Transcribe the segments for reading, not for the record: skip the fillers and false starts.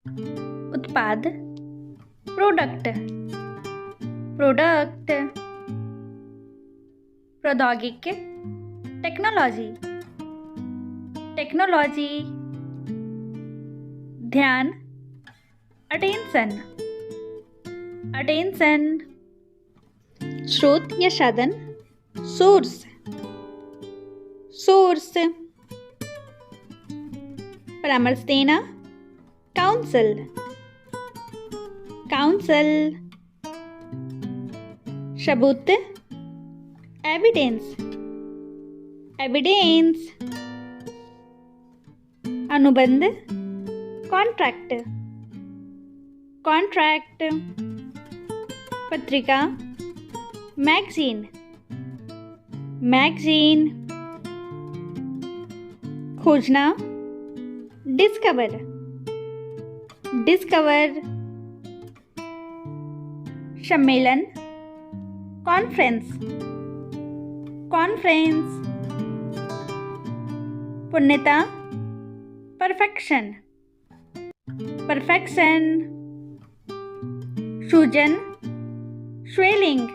उत्पाद, product, product. प्रौद्योगिकी, technology, technology. ध्यान, अटेंशन, अटेंशन। स्रोत या साधन, सोर्स, सोर्स। परामर्श देना, काउंसिल, काउंसिल। सबूत, एविडेंस, एविडेंस। अनुबंध, कॉन्ट्रैक्ट, कॉन्ट्रैक्ट। पत्रिका, मैगजीन, मैगजीन। खोजना, डिस्कवर, डिस्कवर। सम्मेलन, कॉन्फ्रेंस, कॉन्फ्रेंस। पूर्णता, परफेक्शन, परफेक्शन। सूजन, स्वेलिंग,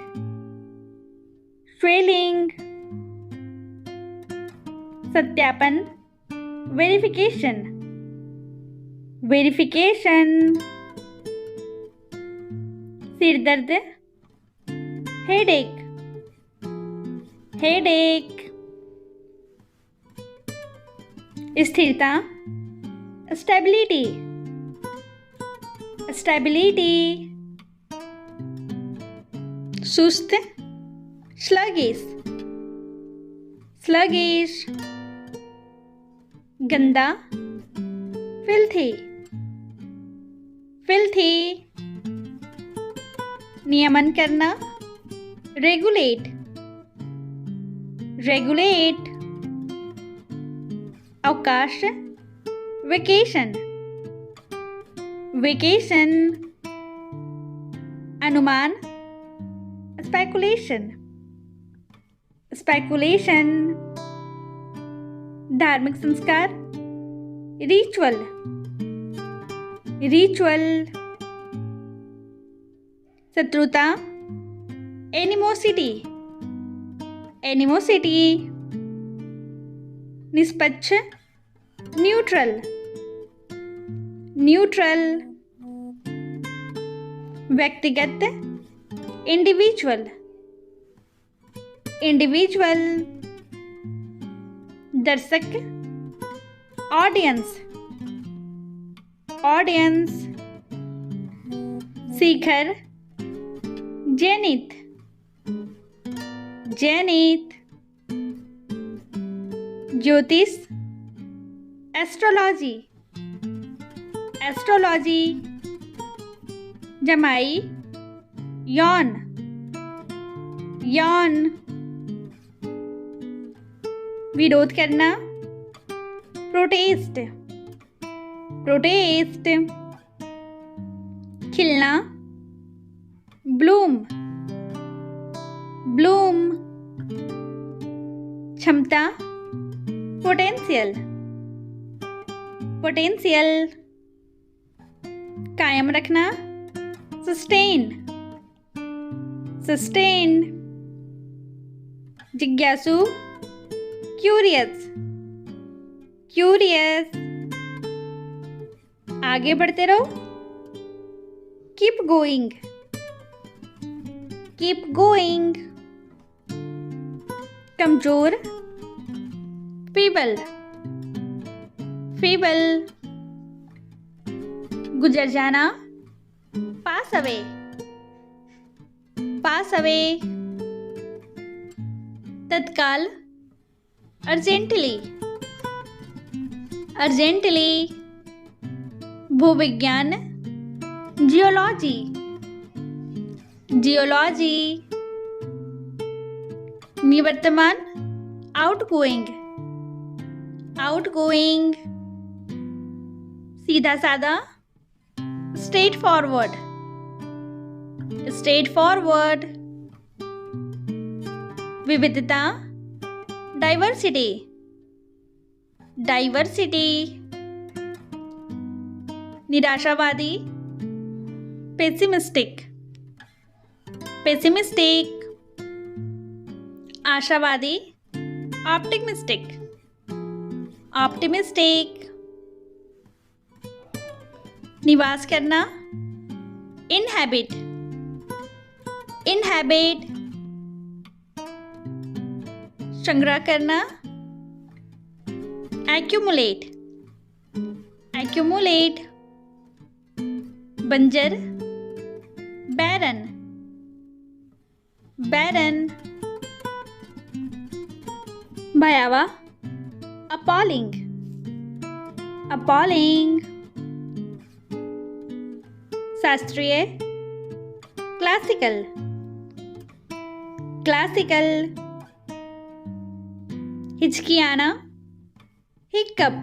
स्वेलिंग। सत्यापन, वेरिफिकेशन, वेरिफिकेशन। सिर दर्द, हेडेक, हेडेक। स्थिरता, स्टेबिलिटी, स्टेबिलिटी। सुस्त, स्लगिश, स्लगिश। गंदा, फिल्थी, फिल्थी। नियमन करना, रेगुलेट, रेगुलेट। अवकाश, वेकेशन, वेकेशन। अनुमान, स्पेकुलेशन, स्पेकुलेशन। धार्मिक संस्कार, रिचुअल, रिचुअल। शत्रुता, एनिमोसिटी, एनिमोसिटी। निष्पक्ष, न्यूट्रल, न्यूट्रल। व्यक्तिगत, इंडिविजुअल, इंडिविजुअल। दर्शक, ऑडियंस, ऑडियंस। शिखर, जेनिथ, जेनिथ। ज्योतिष, एस्ट्रोलॉजी, एस्ट्रोलॉजी। जमाई, यौन, यौन। विरोध करना, प्रोटेस्ट, प्रोटेस्ट। खिलना, ब्लूम, ब्लूम। क्षमता, पोटेंशियल, पोटेंशियल। कायम रखना, सस्टेन, सस्टेन। जिज्ञासु, क्यूरियस, क्यूरियस। आगे बढ़ते रहो, कीप गोइंग, कीप गोइंग। कमजोर, फीबल, फीबल। गुजर जाना, पास अवे, पास अवे। तत्काल, अर्जेंटली, अर्जेंटली। भूविज्ञान, जियोलॉजी, जियोलॉजी। निवर्तमान, आउटगोइंग, आउटगोइंग। सीधा साधा, स्ट्रेट फॉरवर्ड, स्ट्रेट फॉरवर्ड। विविधता, डाइवर्सिटी, डाइवर्सिटी। निराशावादी, पेसिमिस्टिक, पेसिमिस्टिक, आशावादी, ऑप्टिमिस्टिक, ऑप्टिमिस्टिक, निवास करना, इनहैबिट, इनहैबिट, संग्रह करना, एक्यूमुलेट, एक्यूमुलेट, बंजर, बैरन, बैरन, भयावह, अपॉलिंग, अपॉलिंग, शास्त्रीय, क्लासिकल, क्लासिकल, हिचकियाना, हिकअप,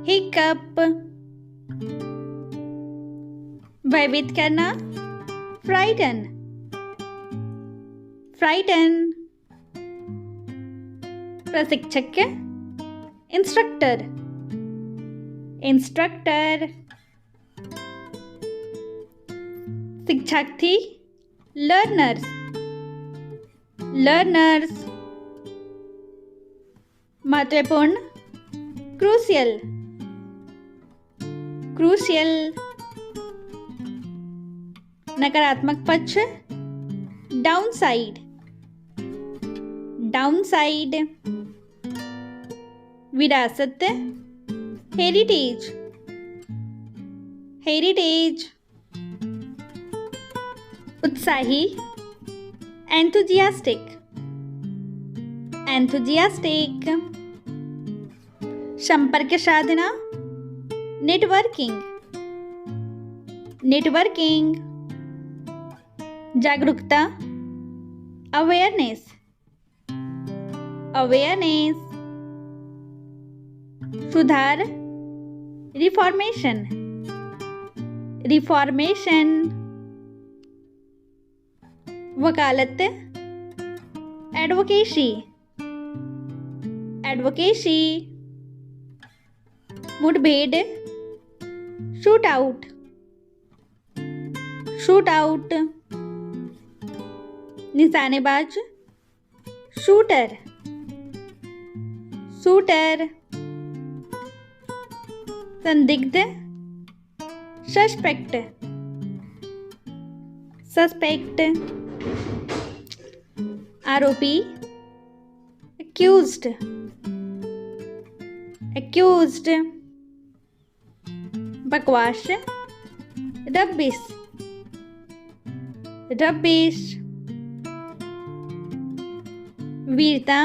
हिकअप, भयभीत करना, फ्राइटन, फ्राइटन, प्रशिक्षक, इंस्ट्रक्टर, इंस्ट्रक्टर, शिक्षार्थी, लर्नर्स, लर्नर्स, महत्वपूर्ण, क्रूशियल, क्रूशियल, नकारात्मक पक्ष, डाउनसाइड, डाउनसाइड, विरासत, हेरिटेज, हेरिटेज, उत्साही, एंथुजियास्टिक, एंथुजियास्टिक, संपर्क साधना, नेटवर्किंग, नेटवर्किंग, जागरूकता, अवेयरनेस, अवेयरनेस, सुधार, रिफॉर्मेशन, रिफॉर्मेशन, वकालत, एडवोकेसी, एडवोकेसी, मुठभेड़, शूट आउट, शूट आउट, निशानेबाज, शूटर, शूटर, संदिग्ध, सस्पेक्ट, सस्पेक्ट, आरोपी, एक्यूज्ड, एक्यूज्ड, बकवास, रबिश, रबिश, वीरता,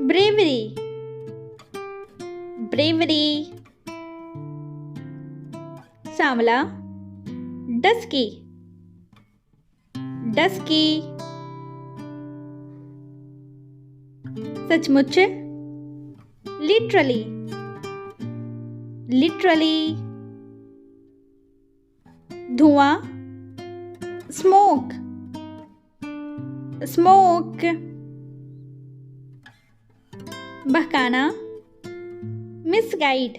ब्रेवरी, ब्रेवरी, सांवला, डस्की, डस्की, सचमुच, लिटरली, लिटरली, धुआं, स्मोक, स्मोक, बहकाना, मिसगाइड,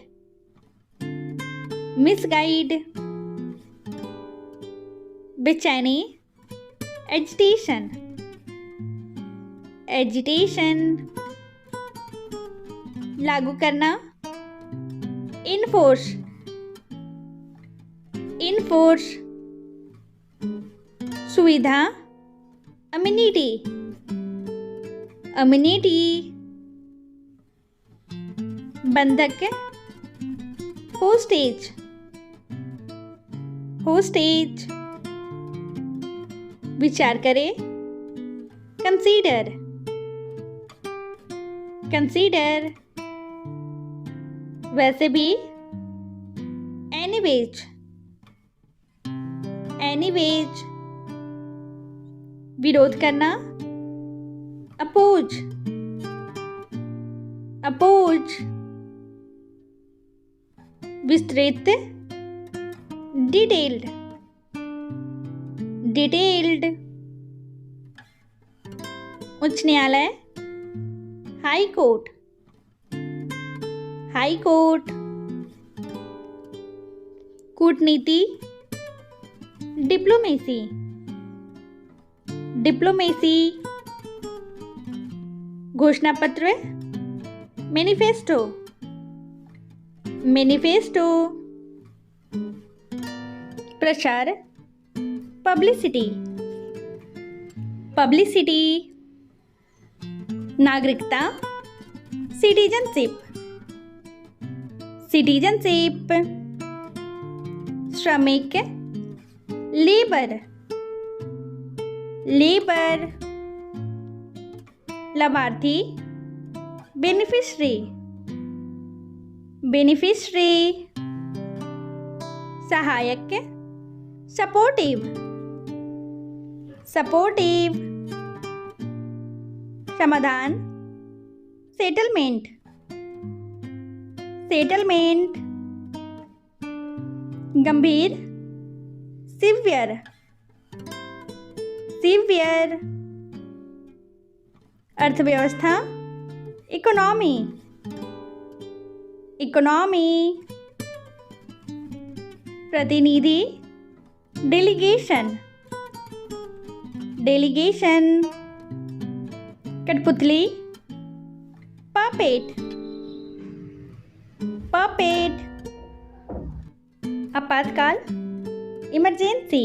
मिसगाइड, बेचैनी, एजिटेशन, एजिटेशन, लागू करना, इनफोर्स, इनफोर्स, सुविधा, अम्यूनिटी, अम्यूनिटी, बंधक, होस्टेज, होस्टेज, विचार करें, कंसीडर, कंसीडर, वैसे भी, एनीवेज, एनीवेज, विरोध करना, अपोज, अपोज, विस्तृत, डिटेल्ड, डिटेल्ड, उच्च न्यायालय, हाई कोर्ट, हाई कोर्ट, कूटनीति, डिप्लोमेसी, डिप्लोमेसी, घोषणा पत्र, मैनिफेस्टो, मैनिफेस्टो, प्रचार, पब्लिसिटी, पब्लिसिटी, नागरिकता, सिटीजनशिप, सिटीजनशिप, श्रमिक, लेबर, लेबर, लाभार्थी, बेनिफिशरी, बेनिफिशरी, सहायक, सपोर्टिव, सपोर्टिव, समाधान, सेटलमेंट, सेटलमेंट, गंभीर, सीवियर, सीवियर, अर्थव्यवस्था, इकोनॉमी, इकोनॉमी, प्रतिनिधि, डेलीगेशन, डेलीगेशन, कठपुतली, पपेट, पपेट, आपातकाल, इमरजेंसी,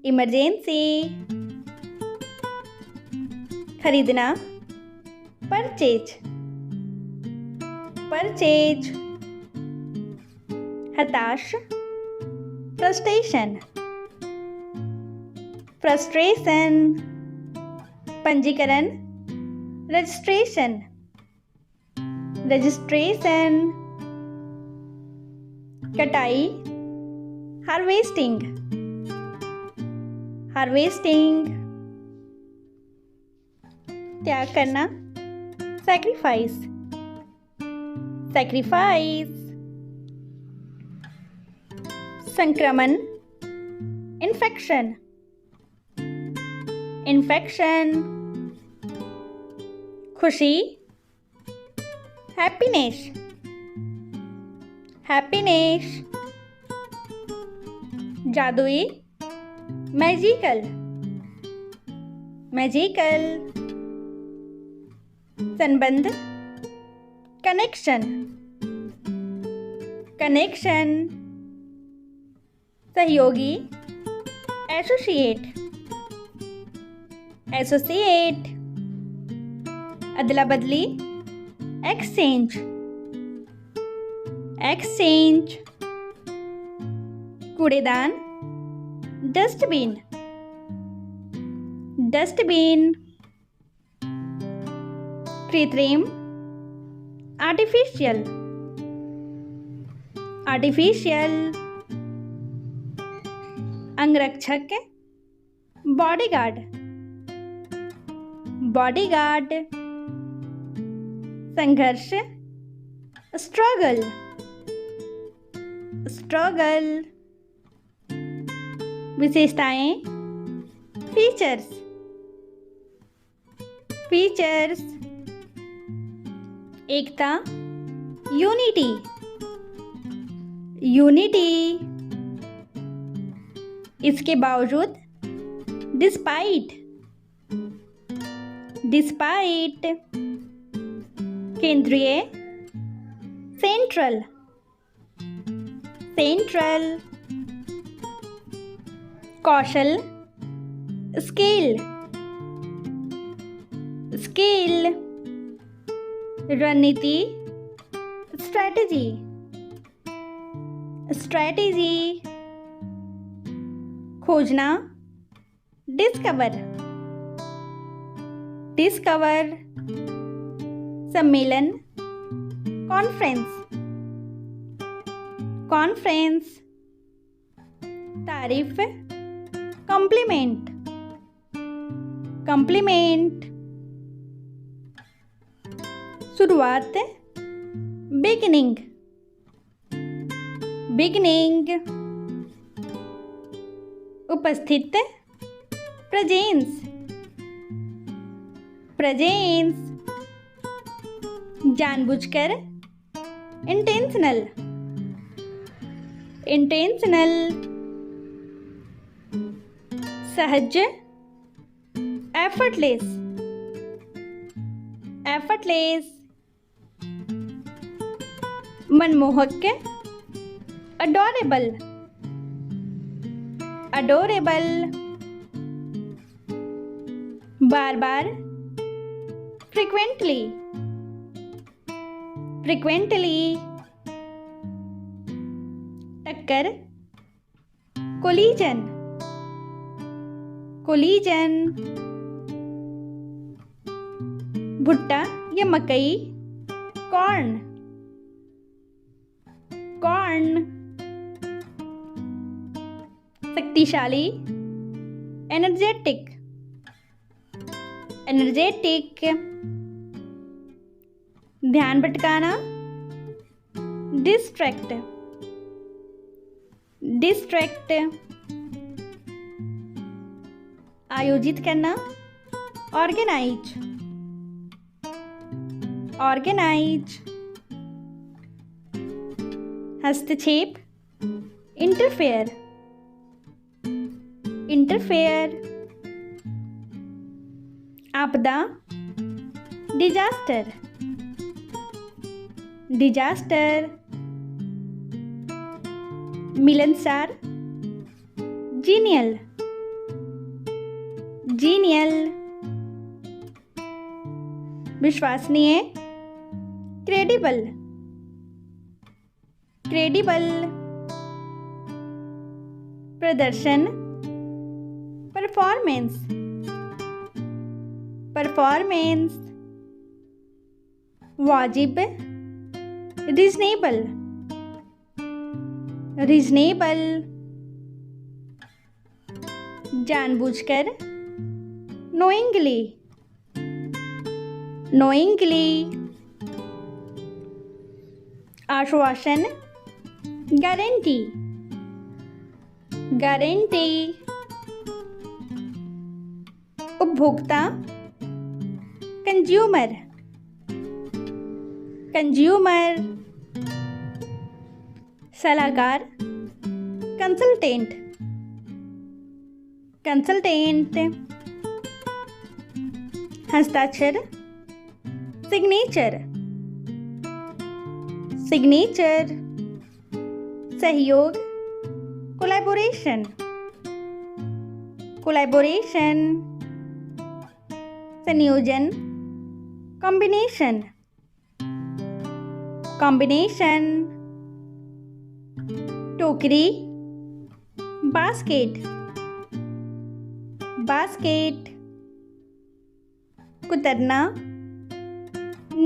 इमरजेंसी, खरीदना, परचेज, परचेज, हताश, फ्रस्ट्रेशन, फ्रस्ट्रेशन, पंजीकरण, रजिस्ट्रेशन, रजिस्ट्रेशन, कटाई, हार्वेस्टिंग, हार्वेस्टिंग, त्याग करना, सैक्रिफाइस, सैक्रिफाइस, संक्रमण, इन्फेक्शन, इन्फेक्शन, खुशी, हैप्पीनेस, हैप्पीनेस, जादुई, मैजिकल, मैजिकल, संबंध, कनेक्शन, कनेक्शन, सहयोगी, एसोसिएट, एसोसिएट, अदला बदली, एक्सचेंज, एक्सचेंज, कूड़ेदान, डस्टबिन, डस्टबिन, कृत्रिम, आर्टिफिशियल, आर्टिफिशियल, अंगरक्षक, बॉडीगार्ड, बॉडीगार्ड, संघर्ष, स्ट्रगल, स्ट्रगल, विशेषताएं, फीचर्स, फीचर्स, एकता, यूनिटी, यूनिटी, इसके बावजूद, डिस्पाइट, डिस्पाइट, केंद्रीय, सेंट्रल, सेंट्रल, कौशल, स्किल, स्किल, रणनीति, स्ट्रैटेजी, स्ट्रैटेजी, खोजना, डिस्कवर, डिस्कवर, सम्मेलन, कॉन्फ्रेंस, कॉन्फ्रेंस, तारीफ, कॉम्प्लीमेंट, कॉम्प्लीमेंट, शुरुआत, बिगिनिंग, बिगिनिंग, उपस्थित, प्रेजेंस, प्रेजेंस, जानबूझकर, इंटेंशनल, इंटेंशनल, सहज, एफर्टलेस, एफर्टलेस, मनमोहक, अडोरेबल, अडोरेबल, बार बार, फ्रिक्वेंटली, फ्रिक्वेंटली, टक्कर, कोलिजन, कोलिजन, भुट्टा या मकई, कॉर्न, कॉर्न, शक्तिशाली, एनर्जेटिक, एनर्जेटिक, ध्यान भटकाना, डिस्ट्रैक्ट, डिस्ट्रैक्ट, आयोजित करना, ऑर्गेनाइज, ऑर्गेनाइज, हस्तक्षेप, इंटरफेयर, इंटरफेयर, आपदा, डिजास्टर, डिजास्टर, मिलनसार, जीनियल, जीनियल, विश्वसनीय, क्रेडिबल, क्रेडिबल, प्रदर्शन, परफॉर्मेंस, परफॉर्मेंस, वाजिब, रीजनेबल, रीजनेबल, जानबूझकर, नोइंगली, नोइंगली, आश्वासन, गारंटी, गारंटी, उपभोक्ता, कंज्यूमर, कंज्यूमर, सलाहकार, कंसल्टेंट, कंसल्टेंट, हस्ताक्षर, सिग्नेचर, सिग्नेचर, सहयोग, कोलैबोरेशन, कोलैबोरेशन, संयोजन, कॉम्बिनेशन, कॉम्बिनेशन, टोकरी, बास्केट, बास्केट, कुतरना,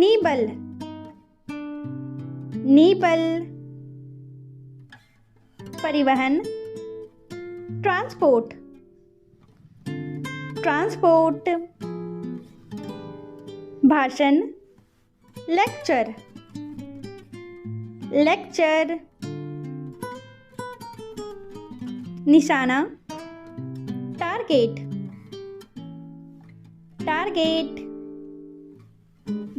नीबल, नीबल, परिवहन, ट्रांसपोर्ट, ट्रांसपोर्ट, भाषण, लेक्चर, लेक्चर, निशाना, टारगेट, टारगेट,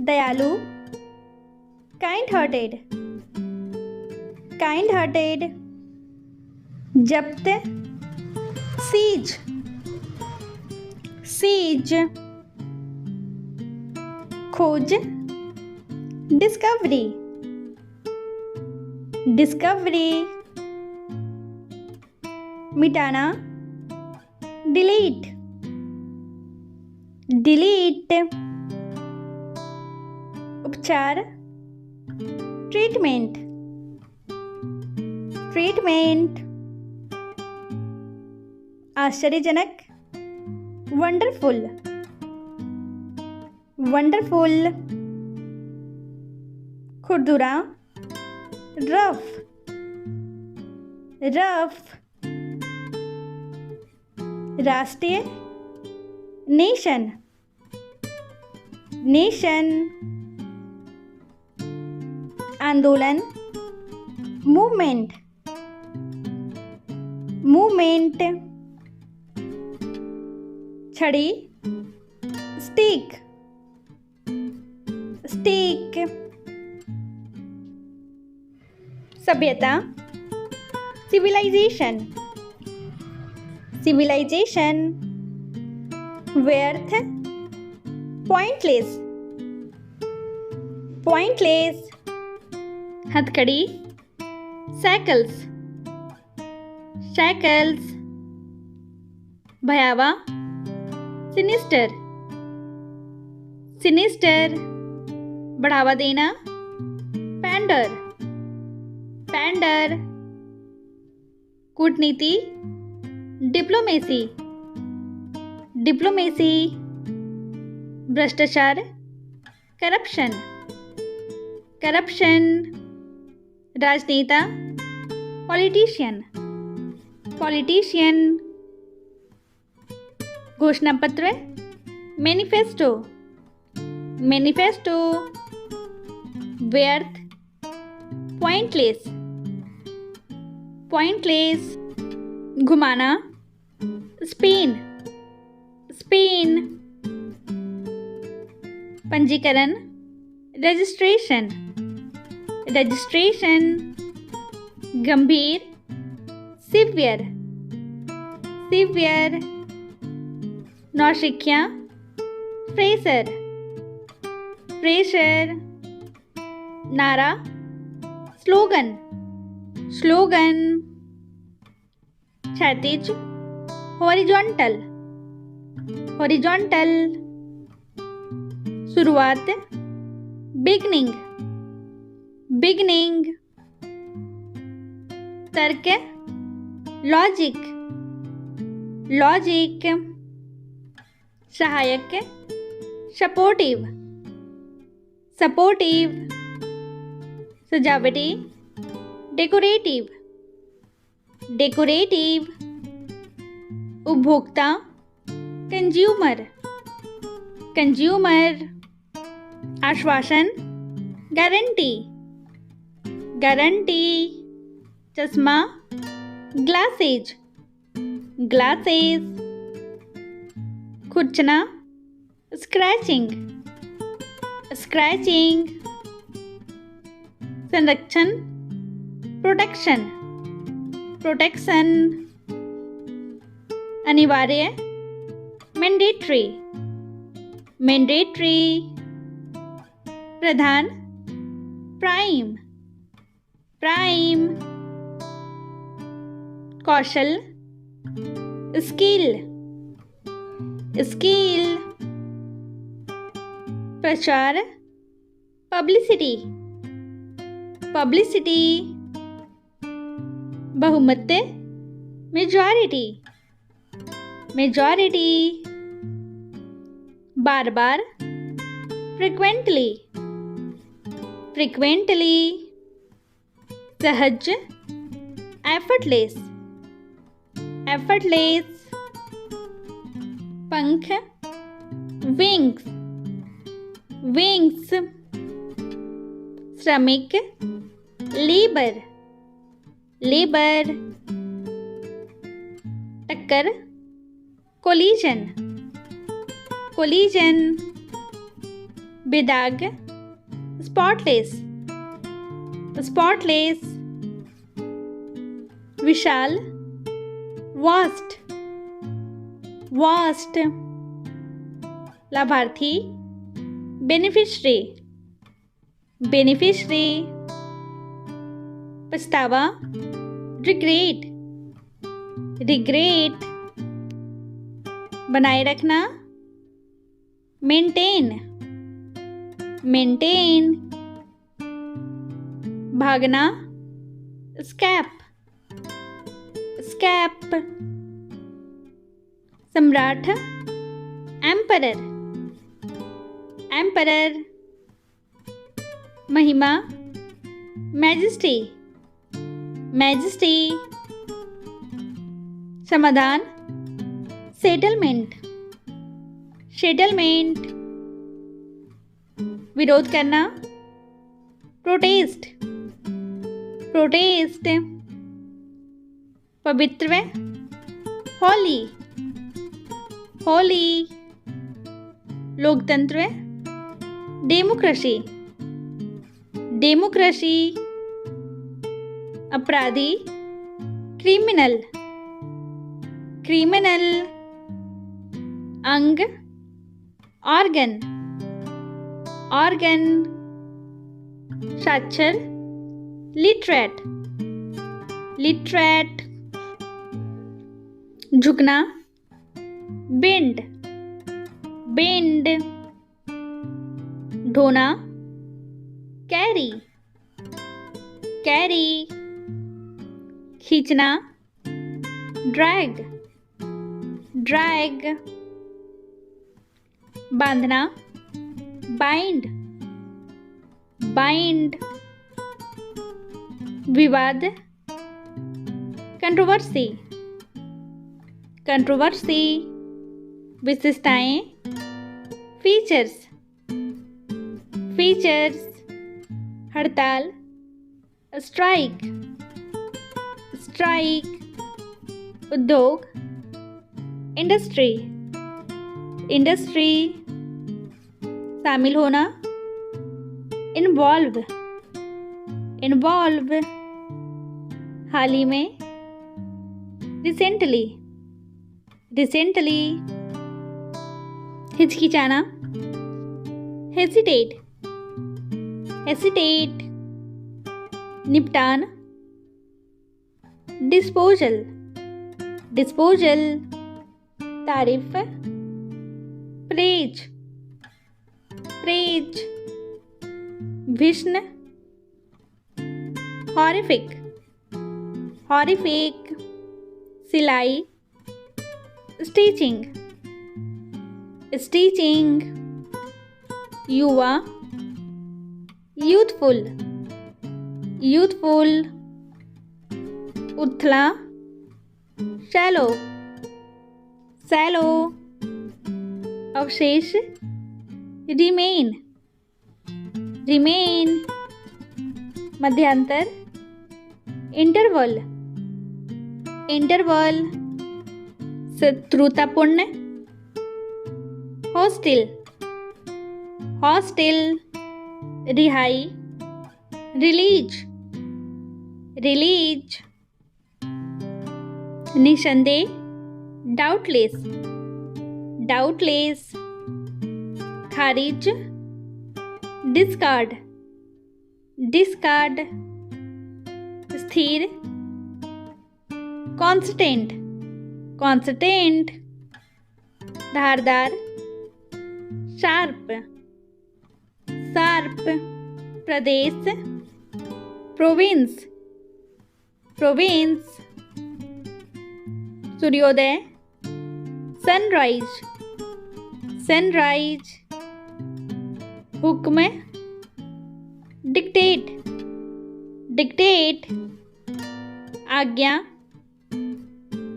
दयालु, काइंड हार्टेड, काइंड हार्टेड, जब्त, सीज, सीज, खोज, डिस्कवरी, डिस्कवरी, मिटाना, डिलीट, डिलीट, उपचार, ट्रीटमेंट, ट्रीटमेंट, आश्चर्यजनक, वंडरफुल, वंडरफुल, खुरदुरा, रफ, रफ, राष्ट्रीय, नेशन, नेशन, आंदोलन, मूवमेंट, मूवमेंट, छड़ी, स्टिक, स्टिक, सभ्यता, civilization, civilization, व्यर्थ, pointless, pointless, हथकड़ी, shackles, shackles, भयावह, sinister, sinister, बढ़ावा देना, pander, pander, कूटनीति, डिप्लोमेसी, डिप्लोमेसी, भ्रष्टाचार, करप्शन, करप्शन, राजनेता, पॉलिटिशियन, पॉलिटिशियन, घोषणा पत्र, मैनिफेस्टो, मैनिफेस्टो, व्यर्थ, पॉइंटलेस, पॉइंटलेस, घुमाना, स्पिन, स्पिन, पंजीकरण, रजिस्ट्रेशन, रजिस्ट्रेशन, गंभीर, सीवियर, सीवियर, नौसिखिया, फ्रेशर, फ्रेशर, नारा, स्लोगन, स्लोगन, क्षैतिज, हॉरिजॉन्टल, हॉरिजॉन्टल, शुरुआत, बिगनिंग, बिगनिंग, तर्क, लॉजिक, लॉजिक, सहायक, सपोर्टिव, सपोर्टिव, सजावटी, डेकोरेटिव, डेकोरेटिव, उपभोक्ता, कंज्यूमर, कंज्यूमर, आश्वासन, गारंटी, गारंटी, चश्मा, ग्लासेज, ग्लासेज, खुरचना, स्क्रैचिंग, स्क्रैचिंग, संरक्षण, प्रोटेक्शन, प्रोटेक्शन, अनिवार्य, मैंडेटरी, मैंडेटरी, प्रधान, प्राइम, प्राइम, कौशल, स्किल, स्किल, प्रचार, पब्लिसिटी, पब्लिसिटी, बहुमत, मेजॉरिटी, मेजॉरिटी, बार बार, फ्रिक्वेंटली, फ्रिक्वेंटली, सहज, एफर्टलेस, एफर्टलेस, पंख, विंग्स, विंग्स, श्रमिक, लेबर, लेबर, टक्कर, कोलिजन, कोलिजन, बेदाग, स्पॉटलेस, स्पॉटलेस, विशाल, वास्ट, वास्ट, लाभार्थी, बेनिफिशरी, बेनिफिशरी, पछतावा, रिग्रेट, रिग्रेट, बनाए रखना, मेंटेन, मेंटेन, भागना, स्कैप, स्कैप, सम्राट, एम्परर, एम्परर, महिमा, मैजेस्टी, मैजेस्टी, समाधान, सेटलमेंट, सेटलमेंट, विरोध करना, प्रोटेस्ट, प्रोटेस्ट, पवित्र, होली, होली, लोकतंत्र, डेमोक्रेसी, डेमोक्रेसी, अपराधी, criminal, criminal, अंग, organ, organ, साक्षर, literate, literate, झुकना, bend, bend, ढोना, carry, carry, खींचना, drag, drag, बांधना, bind, bind, विवाद, कंट्रोवर्सी, कंट्रोवर्सी, विशेषताएं, फीचर्स, फीचर्स, हड़ताल, स्ट्राइक, स्ट्राइक, उद्योग, इंडस्ट्री, इंडस्ट्री, शामिल होना, इन्वॉल्व, इन्वॉल्व, हाल ही में, रिसेंटली, रिसेंटली, हिचकिचाना, हेसिटेट, हेसिटेट, निपटान, डिस्पोजल, डिस्पोजल, तारीफ, प्रेज, प्रेज, भीषण, हॉरिफिक, हॉरिफिक, सिलाई, स्टिचिंग, स्टिचिंग, युवा, यूथफुल, यूथफुल, उथला, शैलो, शैलो, अवशेष, रिमेन, रिमेन, मध्यांतर, इंटरवल, इंटरवल, शत्रुतापूर्ण, हॉस्टिल, हॉस्टिल, रिहाई, रिलीज, रिलीज, निसंदेह, डाउटलेस, डाउटलेस, खारिज, डिस्कार्ड, डिस्कार्ड, स्थिर, कांस्टेंट, कांस्टेंट, धारदार, शार्प, शार्प, प्रदेश, प्रोविंस, प्रोविंस, सूर्योदय, सनराइज, सनराइज, हुक्म, डिक्टेट, डिक्टेट, आज्ञा,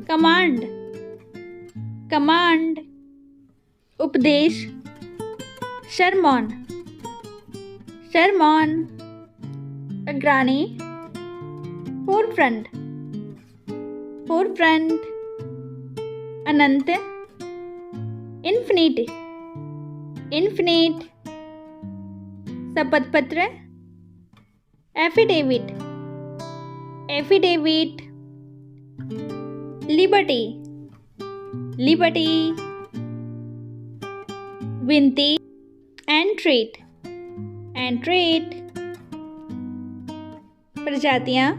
कमांड, कमांड, उपदेश, शर्मॉन, शर्मॉन, अग्रणी, फोरफ्रंट, फोरफ्रंट, अनंत, इन्फिनिट, इन्फिनिट, शपथ पत्र, एफिडेविट, एफिडेविट, लिबर्टी, लिबर्टी, विनती, एंट्रेट, एंट्रेट, प्रजातियां,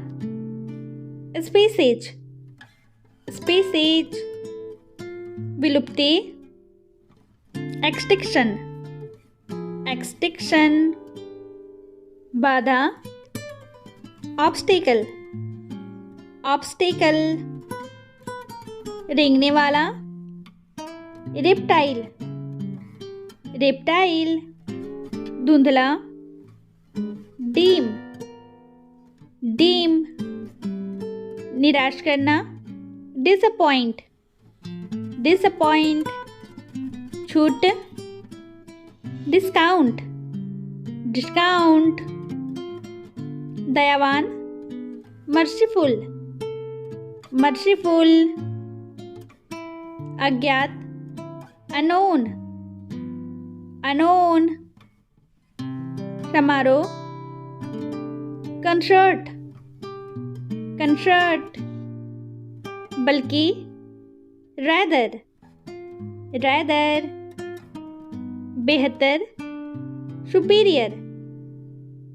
स्पीसीज, स्पीसीज, विलुप्ति, एक्सटिंक्शन, एक्सटिंक्शन, बाधा, ऑब्स्टिकल, ऑब्स्टिकल, रेंगने वाला, रेप्टाइल, रेप्टाइल, धुंधला, डीम, डीम, निराश करना, डिसअपॉइंट, डिसअपॉइंट, छूट, डिस्काउंट, डिस्काउंट, दयावान, मर्सीफुल, मर्सीफुल, अज्ञात, अनोन, अनोन, समारोह, कंसर्ट, कंसर्ट, बल्कि, rather, rather, बेहतर, superior,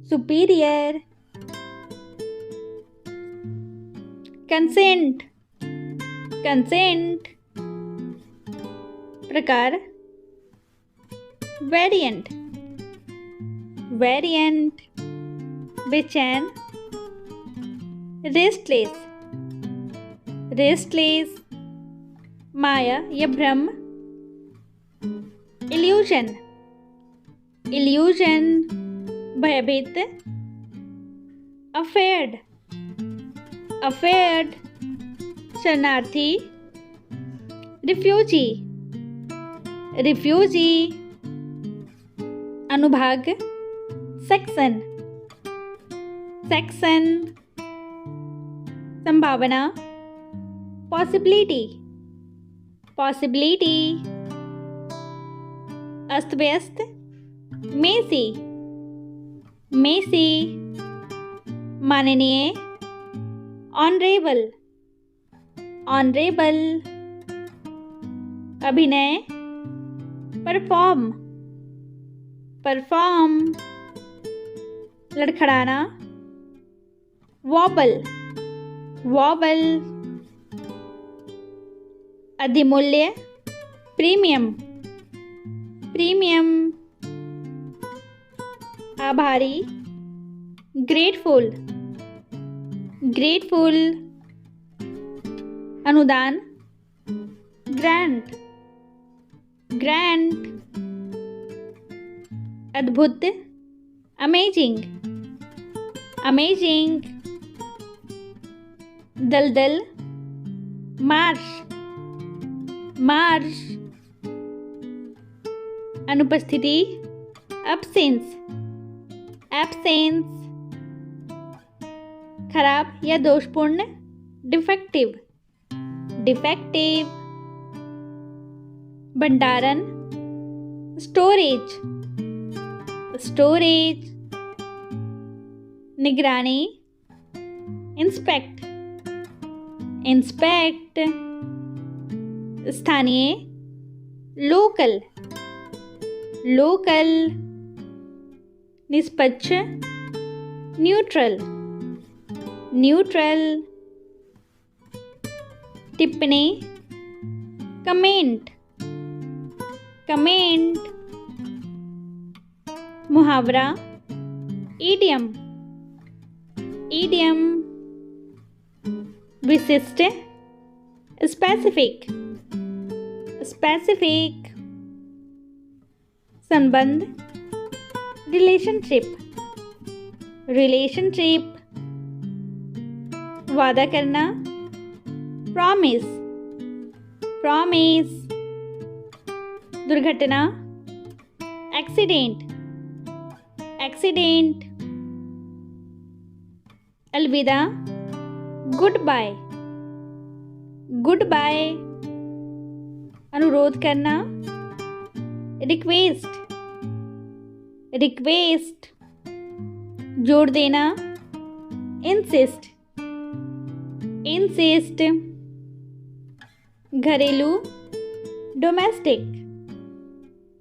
superior, consent, consent, प्रकार, variant, variant, बेचैन, restless, restless, माया या भ्रम, illusion, illusion, भयभीत, afraid, afraid, शरणार्थी, refugee, refugee, अनुभाग, section, section, संभावना, possibility, possibility, अस्त व्यस्त, मेसी, मेसी, माननीय, ऑनरेबल, ऑनरेबल, अभिनय, परफॉर्म, परफॉर्म, लड़खड़ाना, वॉबल, वॉबल, अधिमूल्य, प्रीमियम, प्रीमियम, आभारी, ग्रेटफुल, ग्रेटफुल, अनुदान, ग्रांट, ग्रांट, अद्भुत, अमेजिंग, अमेजिंग, दलदल, मार्श, मार्श, अनुपस्थिति, एब्सेंस, एब्सेंस, खराब या दोषपूर्ण, डिफेक्टिव, डिफेक्टिव, भंडारण, स्टोरेज, स्टोरेज, निगरानी, इंस्पेक्ट, इंस्पेक्ट, स्थानीय, लोकल, लोकल, निष्पक्ष, न्यूट्रल, न्यूट्रल, टिप्पणी, कमेंट, कमेंट, मुहावरा, ईडियम, ईडियम, विशिष्ट, स्पेसिफिक, स्पेसिफिक, संबंध, रिलेशनशिप, रिलेशनशिप, वादा करना, प्रॉमिस, प्रॉमिस, दुर्घटना, एक्सीडेंट, एक्सीडेंट, अलविदा, गुड बाय, गुड बाय, अनुरोध करना, रिक्वेस्ट, रिक्वेस्ट, जोड़ देना, इंसिस्ट, इंसिस्ट, घरेलू, डोमेस्टिक,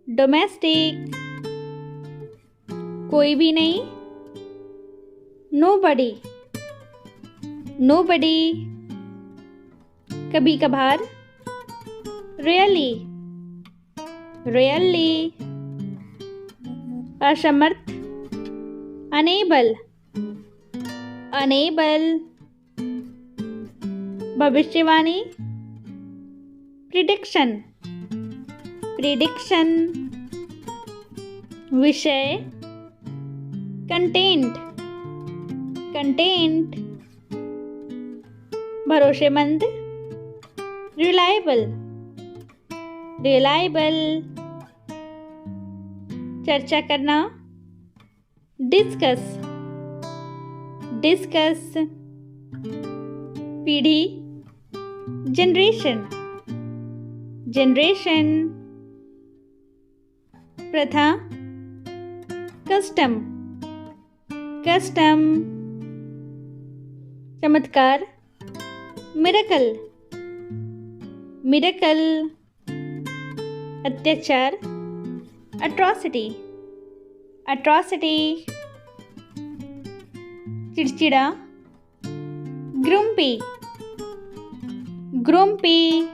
डोमेस्टिक, कोई भी नहीं, नोबडी, नोबडी, कभी कभार, रियली, रियली, असमर्थ, अनेबल, अनेबल, भविष्यवाणी, प्रिडिक्शन, प्रिडिक्शन, विषय, कंटेंट, कंटेंट, भरोसेमंद, रिलायबल, रिलायबल, चर्चा करना, डिस्कस, डिस्कस, पीढ़ी, जनरेशन, जनरेशन, प्रथा, कस्टम, कस्टम, चमत्कार, मिरेकल, मिरेकल, अत्याचार, अट्रॉसिटी, अट्रॉसिटी, चिड़चिड़ा, ग्रुम्पी, ग्रुम्पी,